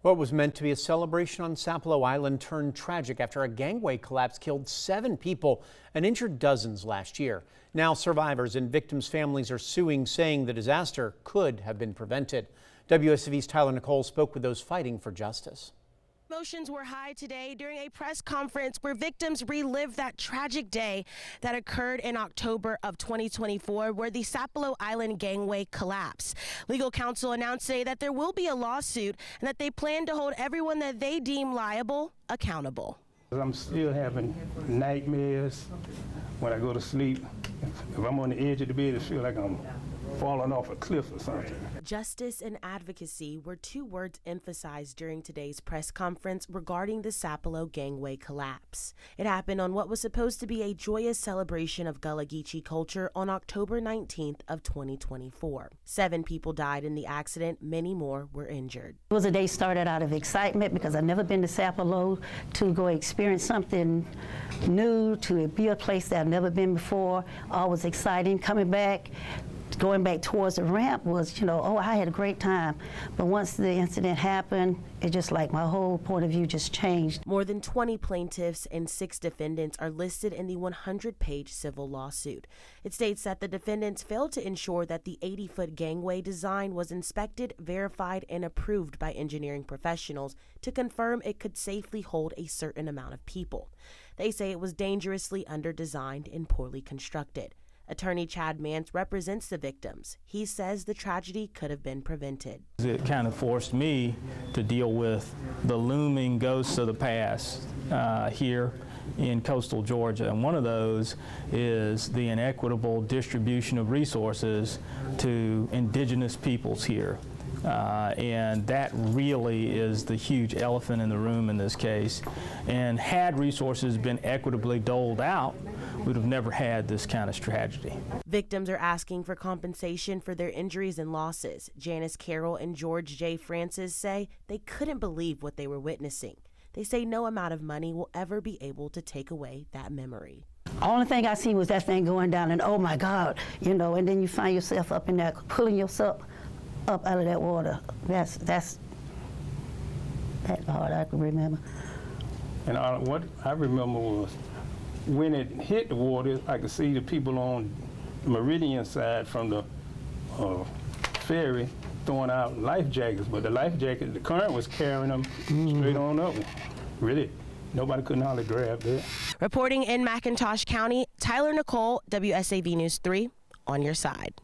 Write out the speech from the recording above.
What was meant to be a celebration on Sapelo Island turned tragic after a gangway collapse killed 7 people and injured dozens last year. Now survivors and victims' families are suing, saying the disaster could have been prevented. WSAV's Tyler Nicole spoke with those fighting for justice. Emotions were high today during a press conference where victims relived that tragic day that occurred in October of 2024, where the Sapelo Island gangway collapsed. Legal counsel announced today that there will be a lawsuit and that they plan to hold everyone that they deem liable accountable. I'm still having nightmares when I go to sleep. If I'm on the edge of the bed, it feels like I'm falling off a cliff or something. Justice and advocacy were 2 words emphasized during today's press conference regarding the Sapelo gangway collapse. It happened on what was supposed to be a joyous celebration of Gullah Geechee culture on October 19th of 2024. 7 people died in the accident, many more were injured. It was a day started out of excitement because I've never been to Sapelo, to go experience something new, to be a place that I've never been before. Always exciting. Coming back, going back towards the ramp was, oh, I had a great time. But once the incident happened, it just like my whole point of view just changed. More than 20 plaintiffs and 6 defendants are listed in the 100-page civil lawsuit. It states that the defendants failed to ensure that the 80-foot gangway design was inspected, verified, and approved by engineering professionals to confirm it could safely hold a certain amount of people. They say it was dangerously under-designed and poorly constructed. Attorney Chad Mance represents the victims. He says the tragedy could have been prevented. It kind of forced me to deal with the looming ghosts of the past here in coastal Georgia. And one of those is the inequitable distribution of resources to indigenous peoples here. And that really is the huge elephant in the room in this case. And had resources been equitably doled out, we'd have never had this kind of tragedy. Victims are asking for compensation for their injuries and losses. Janice Carroll and George J. Francis say they couldn't believe what they were witnessing. They say no amount of money will ever be able to take away that memory. The only thing I see was that thing going down and oh my God, and then you find yourself up in there, pulling yourself up out of that water. That's hard I can remember. And what I remember was when it hit the water, I could see the people on the Meridian side from the ferry throwing out life jackets, but the life jacket, the current was carrying them straight on up. Really, nobody couldn't hardly grab that. Reporting in McIntosh County, Tyler Nicole, WSAV News 3, on your side.